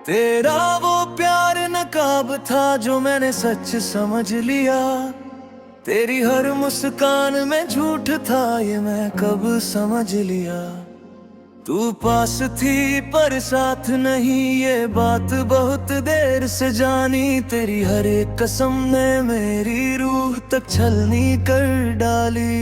तेरा वो प्यार नकाब था जो मैंने सच समझ लिया। तेरी हर मुस्कान में झूठ था ये मैं कब समझ लिया। तू पास थी पर साथ नहीं ये बात बहुत देर से जानी। तेरी हर एक कसम ने मेरी रूह तक छलनी कर डाली।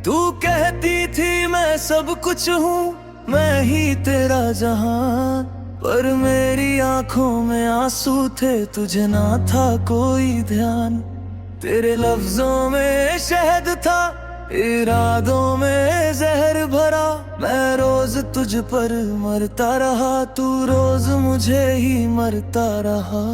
तू कहती थी मैं सब कुछ हूँ, मैं ही तेरा जहां, पर मेरी आंखों में आंसू थे, तुझे ना था कोई ध्यान। तेरे लफ्जों में शहद था, इरादों में जहर भरा। मैं रोज तुझ पर मरता रहा, तू रोज मुझे ही मरता रहा।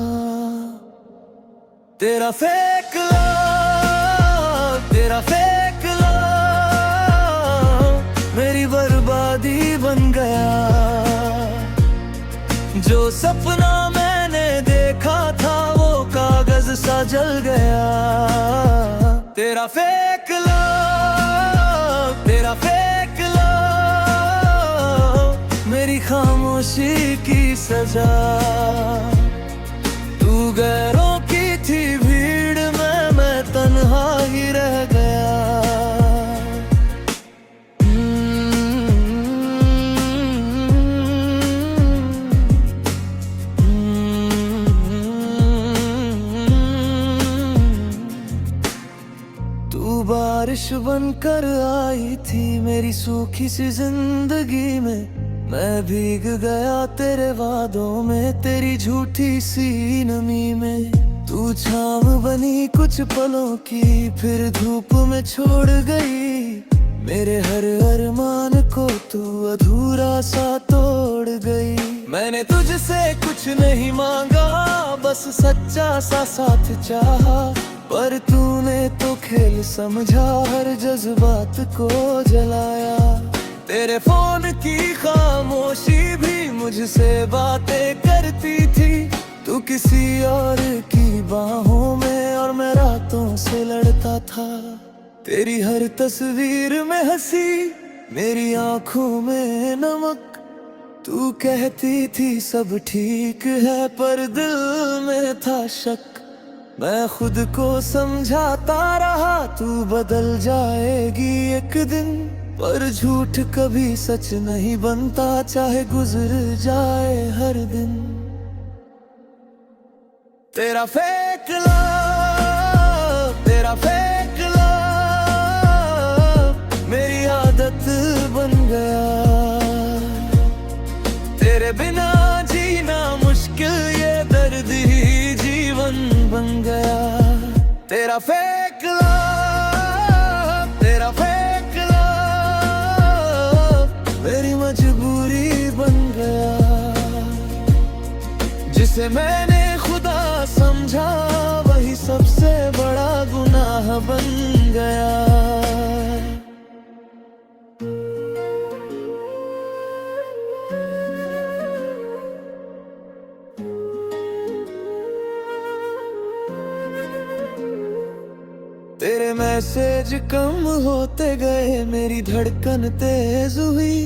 तेरा फेक लव, तेरा फेक लव मेरी बर्बादी बन गया। जो सपना मैंने देखा था वो कागज सा जल गया। तेरा फेक लव, तेरा फेक लव मेरी खामोशी की सजा। तू गैरों की थी भीड़ में, मैं तन्हा ही रह गया। बारिश बनकर आई थी मेरी सूखी सी जिंदगी में। मैं भीग गया तेरे वादों में, तेरी झूठी सी नमी में। तू छाँव बनी कुछ पलों की, फिर धूप में छोड़ गई। मेरे हर अरमान को तू अधूरा सा तोड़ गई। मैंने तुझसे कुछ नहीं मांगा, बस सच्चा सा साथ चाहा। पर तूने तो खेल समझा, हर जज्बात को जलाया। तेरे फोन की खामोशी भी मुझसे बातें करती थी। तू किसी और की बाहों में और मैं रातों से लड़ता था। तेरी हर तस्वीर में हंसी, मेरी आंखों में नमक। तू कहती थी सब ठीक है, पर दिल में था शक। मैं खुद को समझाता रहा तू बदल जाएगी एक दिन, पर झूठ कभी सच नहीं बनता, चाहे गुजर जाए हर दिन। तेरा फेक लव, तेरा फेक लव मेरी आदत बन गया। तेरे बिना जीना मुश्किल, ये दर्द ही जीवन बन गया। तेरा फेक लव, तेरा फेक लव मेरी मजबूरी बन गया। जिसे मैंने खुदा समझा वही सबसे बड़ा गुनाह बन गया। तेरे मैसेज कम होते गए, मेरी धड़कन तेज हुई।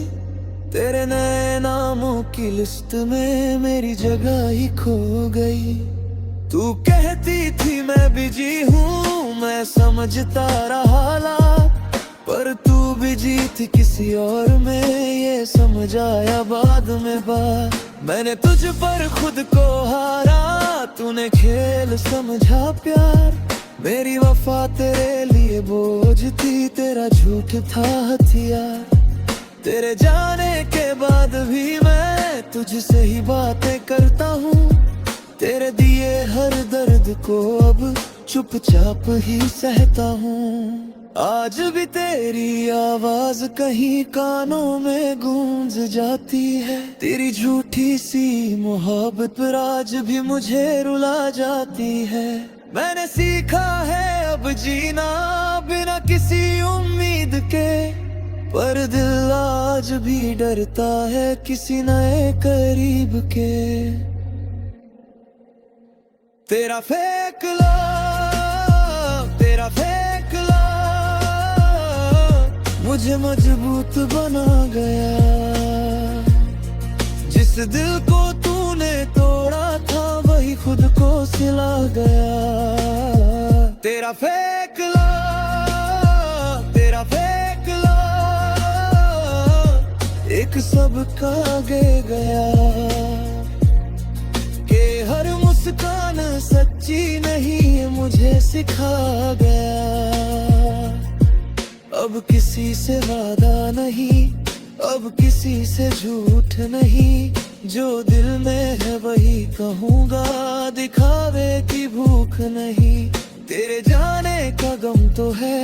तेरे नए नामों की लिस्ट में मेरी जगह ही खो गई। तू कहती थी मैं बिजी हूँ, मैं समझता रहा हालात, पर तू बिजी थी किसी और में, ये समझ आया बाद में बात। मैंने तुझ पर खुद को हारा, तूने खेल समझा प्यार। मेरी वफा तेरे लिए बोझ थी, तेरा झूठ था हथियार। तेरे जाने के बाद भी मैं तुझसे ही बातें करता हूँ। तेरे दिए हर दर्द को अब चुपचाप ही सहता हूँ। आज भी तेरी आवाज कहीं कानों में गूंज जाती है। तेरी झूठी सी मोहब्बत पर आज भी मुझे रुला जाती है। मैंने सीखा है अब जीना बिना किसी उम्मीद के, पर दिल आज भी डरता है किसी नए करीब के। तेरा फेक लव, मुझे मजबूत बना गया। जिस दिल को तूने तोड़ा था वही खुद को सिला गया। तेरा फेंक ला, तेरा फेंक ला, एक सबका आगे गया कि हर मुस्कान सच्ची नहीं मुझे सिखा गया। अब किसी से वादा नहीं, अब किसी से झूठ नहीं, जो दिल में है वही कहूँगा, दिखावे की भूख नहीं। तेरे जाने का गम तो है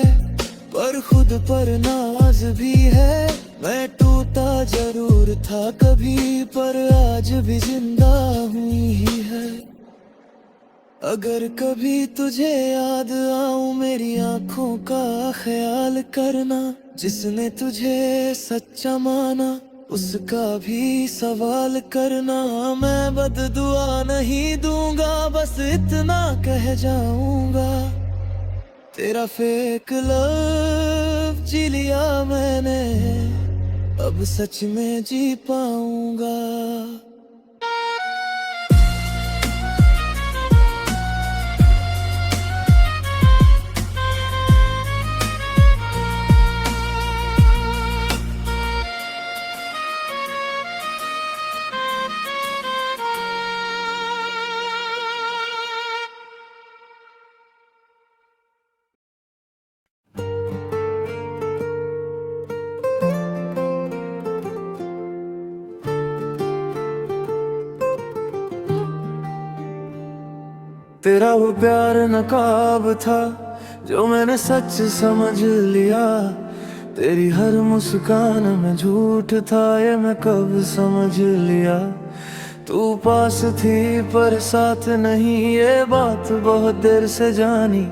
पर खुद पर नाज भी है। मैं टूटा जरूर था कभी पर आज भी जिंदा हुई ही है। अगर कभी तुझे याद आऊं मेरी आंखों का ख्याल करना। जिसने तुझे सच्चा माना उसका भी सवाल करना। मैं बददुआ नहीं दूंगा बस इतना कह जाऊंगा। तेरा फेक लव जी लिया मैंने, अब सच में जी पाऊंगा। तेरा वो प्यार नकाब था जो मैंने सच समझ लिया। तेरी हर मुस्कान में झूठ था ये मैं कब समझ लिया। तू पास थी पर साथ नहीं ये बात बहुत देर से जानी।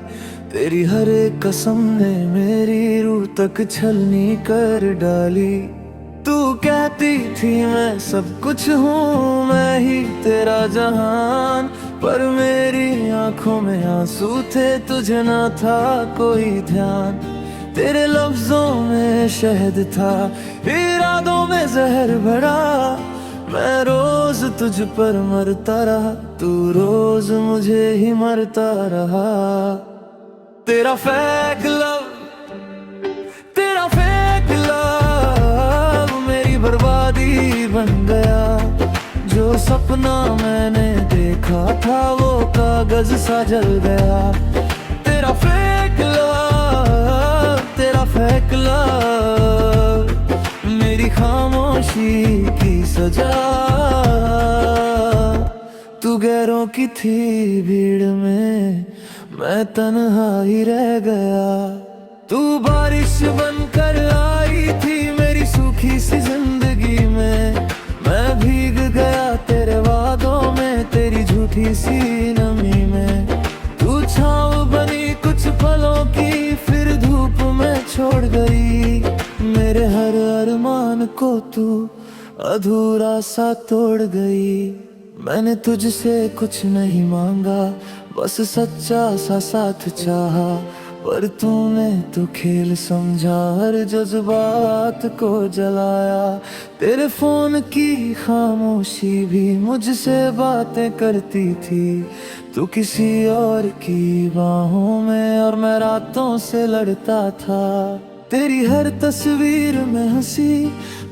तेरी हर एक कसम ने मेरी रूह तक छलनी कर डाली। तू कहती थी मैं सब कुछ हूँ, मैं ही तेरा जहान, पर मेरी आंखों में आंसू थे तुझे ना था कोई ध्यान। तेरे लफ्जों में शहद था इरादों में जहर भरा। मैं रोज तुझ पर मरता रहा, तू रोज मुझे ही मरता रहा। तेरा फेक लव, तेरा फेक लव मेरी बर्बादी बन गया। जो सपना मैंने देखा था वो कागज सा जल गया। तेरा फेक लव, तेरा फेक लव मेरी खामोशी की सजा। तू गैरों की थी भीड़ में मैं तन्हा ही रह गया। तू बारिश बनकर आई थी मेरी सूखी सी जिंदगी में। मैं भीग गया तेरे वादों में, तेरी झूठी सी नमी में। तू छाँव बनी कुछ पलों की फिर धूप में छोड़ गई। मेरे हर अरमान को तू अधूरा सा तोड़ गई। मैंने तुझसे कुछ नहीं मांगा बस सच्चा सा साथ चाहा। पर तूने तो खेल समझा हर जज्बात को जलाया। तेरे फोन की खामोशी भी मुझसे बातें करती थी। तू किसी और की बाहों में और मैं रातों से लड़ता था। तेरी हर तस्वीर में हंसी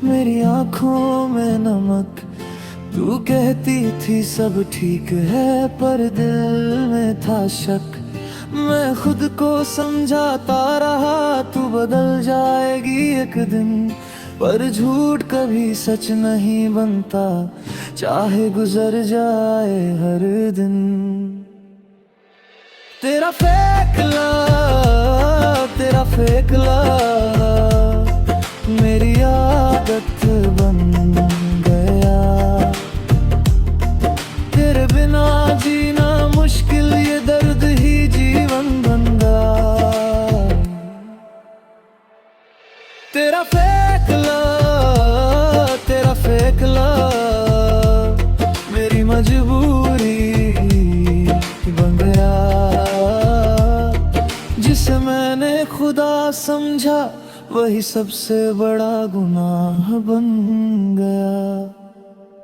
मेरी आंखों में नमक। तू कहती थी सब ठीक है पर दिल में था शक। मैं खुद को समझाता रहा तू बदल जाएगी एक दिन, पर झूठ कभी सच नहीं बनता चाहे गुजर जाए हर दिन। तेरा फेक लव, तेरा फेक लव मेरी आदत बन गया। तेरे बिना जीना मुश्किल ये दर्द ही जीवन बन गया। तेरा फेक लव, तेरा फेक लव मेरी मजबूरी बन गया। जिसे मैंने खुदा समझा वही सबसे बड़ा गुनाह बन गया।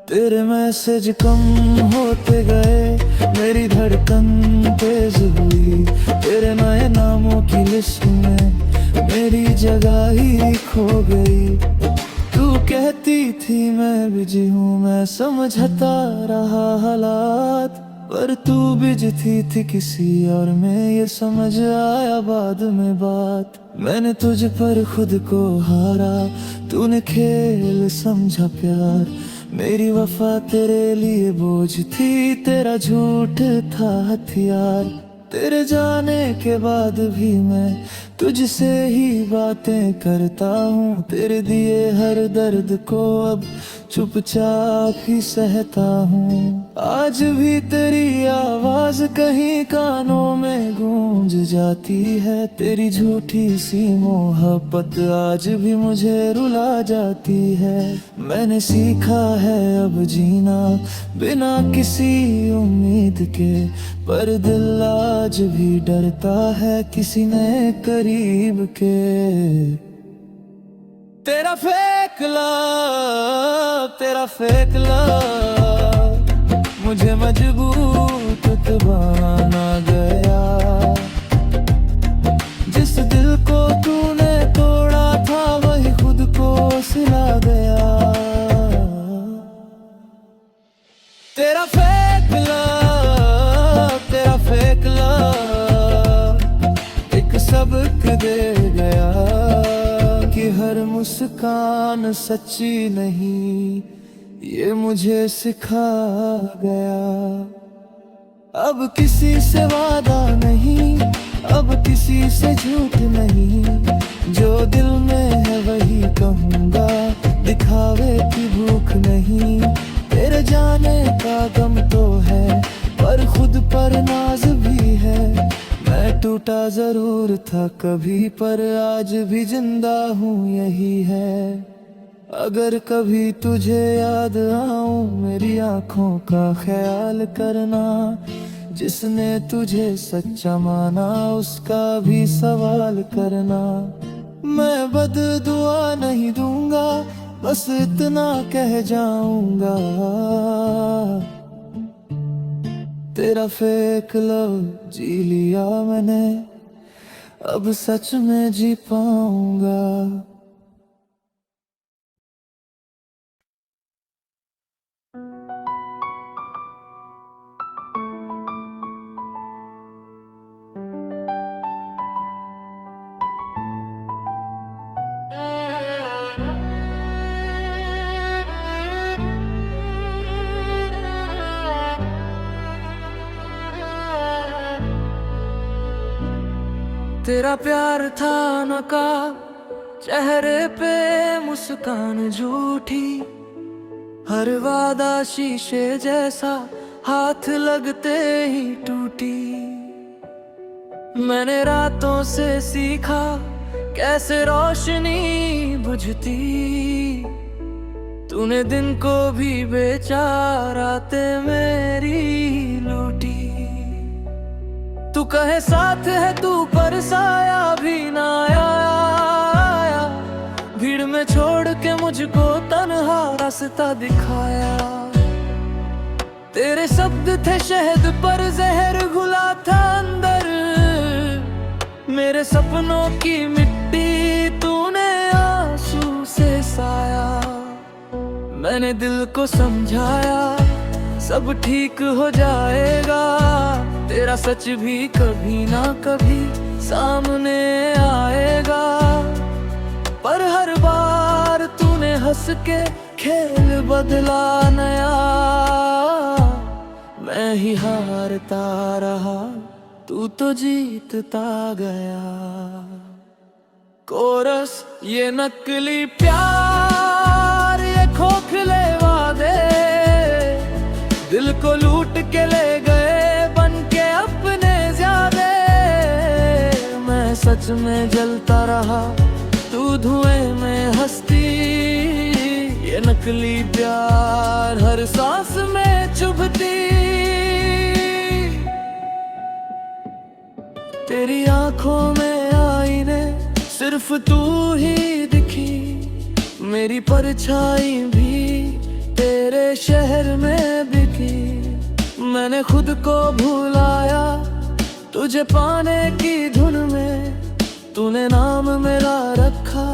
तेरे मैसेज कम होते गए, मेरी धड़कन तेज हुई। तेरे नए नामों की लिस्ट में मेरी जगह ही खो गई। तू कहती थी मैं बिजी हूँ, मैं समझता रहा हालात, पर तू बिजती थी किसी और में, ये समझ आया बाद में बात। मैंने तुझ पर खुद को हारा, तूने खेल समझा प्यार। मेरी वफा तेरे लिए बोझ थी, तेरा झूठ था हथियार। तेरे जाने के बाद भी मैं तुझसे ही बातें करता हूँ। तेरे दिए हर दर्द को अब चुपचाप ही सहता हूँ। आज भी तेरी आवाज कहीं कानों में गूंज जाती है। तेरी झूठी सी मोहब्बत आज भी मुझे रुला जाती है। मैंने सीखा है अब जीना बिना किसी उम्मीद के, पर दिल आज भी डरता है किसी नए करीब के। तेरा फेक लव, तेरा फेक लव मुझे मजबूत बना गया। जिस दिल को तूने तोड़ा था वही खुद को सिला गया। तेरा फेक लव, तेरा फेक लव एक सबक दे गया कि हर मुस्कान सच्ची नहीं, ये मुझे सिखा गया। अब किसी से वादा नहीं, अब किसी से झूठ नहीं, जो दिल में है वही कहूँगा, दिखावे की भूख नहीं। तेरे जाने का गम तो है, पर खुद पर नाज भी है। मैं टूटा जरूर था कभी, पर आज भी जिंदा हूँ यही है। अगर कभी तुझे याद आऊं मेरी आंखों का ख्याल करना। जिसने तुझे सच्चा माना उसका भी सवाल करना। मैं बददुआ नहीं दूंगा, बस इतना कह जाऊंगा, तेरा फेक लव जी लिया मैंने, अब सच में जी पाऊंगा। तेरा प्यार था नकाब, चेहरे पे मुस्कान झूठी, हर वादा शीशे जैसा हाथ लगते ही टूटी। मैंने रातों से सीखा कैसे रोशनी बुझती, तूने दिन को भी बेचा रातें मेरी लूटी। तू कहे साथ है तू पर साया भी ना आया, भीड़ में छोड़ के मुझको तन्हा रास्ता दिखाया। तेरे शब्द थे शहद पर जहर घुला था अंदर, मेरे सपनों की मिट्टी तूने आंसू से साया। मैंने दिल को समझाया सब ठीक हो जाएगा, तेरा सच भी कभी ना कभी सामने आएगा। पर हर बार तूने हंस के खेल बदला नया, मैं ही हारता रहा तू तो जीतता गया। कोरस ये नकली प्यार, ये खोखले वादे दिल को लूट के ले गए बन के अपने ज्यादे। मैं सच में जलता रहा तू धुएं में हंसती, ये नकली प्यार हर सांस में चुभती। तेरी आंखों में आईने सिर्फ तू ही दिखी, मेरी परछाई भी तेरे शहर में बिकी। मैंने खुद को भुलाया तुझे पाने की धुन में, तूने नाम मेरा रखा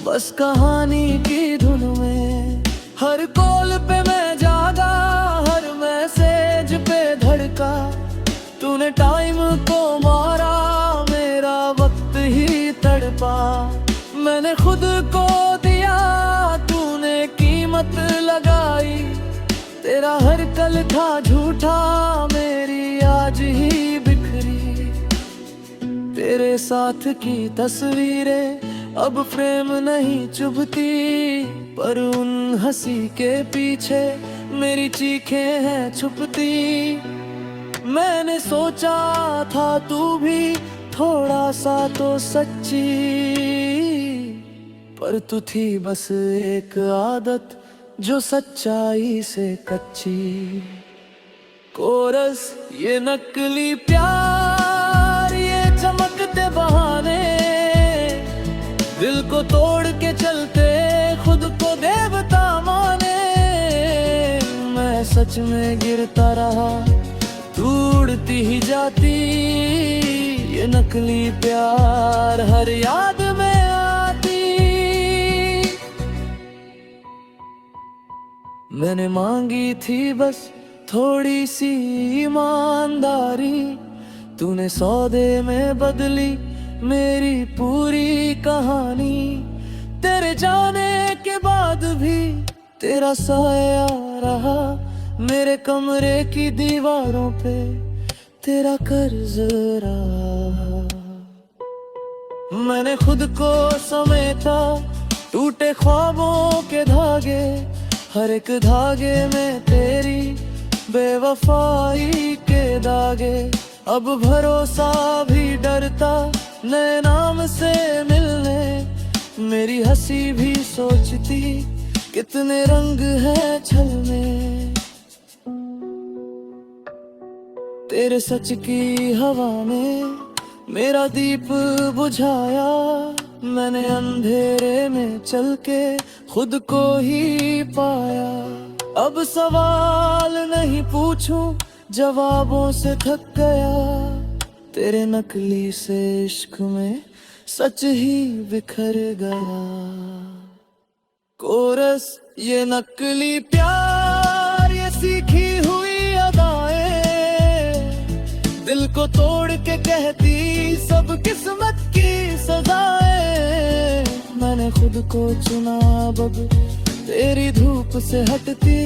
बस कहानी की धुन में। हर कॉल पे मैं जागा, हर मैसेज पे धड़का, तूने टाइम को मारा, मेरा वक्त ही तड़पा। मैंने खुद को दिया, तूने कीमत लगाई, तेरा हर कल था झूठा, मेरी आज ही बिखरी। तेरे साथ की तस्वीरें अब फ्रेम नहीं चुभती, पर उन हंसी के पीछे मेरी चीखें हैं छुपती। मैंने सोचा था तू भी थोड़ा सा तो सच्ची, पर तू थी बस एक आदत जो सच्चाई से कच्ची। कोरस ये नकली प्यार, ये चमकते बहाने, दिल को तोड़ के चलते खुद को देवता माने। मैं सच में गिरता रहा, तू उड़ती ही जाती, ये नकली प्यार हर याद में आती। मैंने मांगी थी बस थोड़ी सी ईमानदारी, तूने सौदे में बदली मेरी पूरी कहानी। तेरे जाने के बाद भी तेरा साया रहा, मेरे कमरे की दीवारों पे तेरा कर्ज रहा। मैंने खुद को समेटा टूटे ख्वाबों के धागे, हर एक धागे में तेरी बेवफाई के दागे। अब भरोसा भी डरता नए नाम से मिलने, मेरी हंसी भी सोचती कितने रंग हैं छल में। तेरे सच की हवा ने मेरा दीप बुझाया, मैंने अंधेरे में चल के खुद को ही पाया। अब सवाल नहीं पूछूं, जवाबों से थक गया, तेरे नकली से इश्क में सच ही बिखर गया। कोरस ये नकली प्यार, ये सीखी हुई अदाएं, दिल को तोड़ के कहती सब किस्मत की सजाएं। मैंने खुद को चुना अब तेरी धूप से हटती,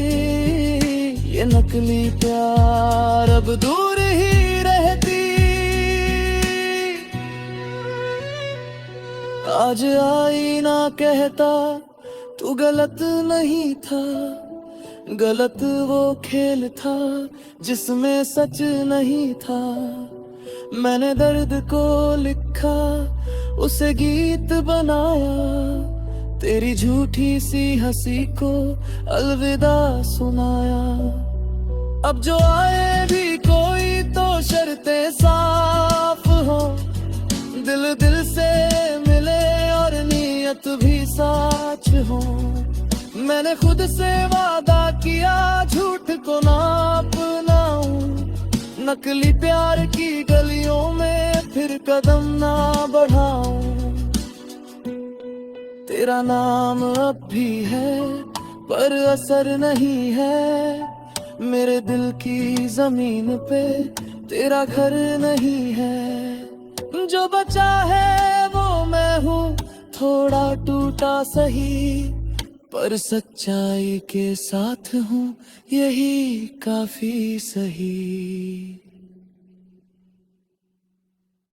ये नकली प्यार अब दूर ही रहती। आज आईना कहता तू गलत नहीं था, गलत वो खेल था जिसमें सच नहीं था। मैंने दर्द को लिखा, उसे गीत बनाया, तेरी झूठी सी हंसी को अलविदा सुनाया। अब जो आए भी कोई तो शर्तें साफ हो, दिल दिल से मिले और नीयत भी साच हो। मैंने खुद से वादा किया झूठ को ना अपनाऊं, नकली प्यार की गलियों में फिर कदम ना बढ़ाऊं। तेरा नाम अब भी है पर असर नहीं है, मेरे दिल की जमीन पे तेरा घर नहीं है। जो बचा है वो मैं हूँ, थोड़ा टूटा सही, पर सच्चाई के साथ हूँ यही काफी सही।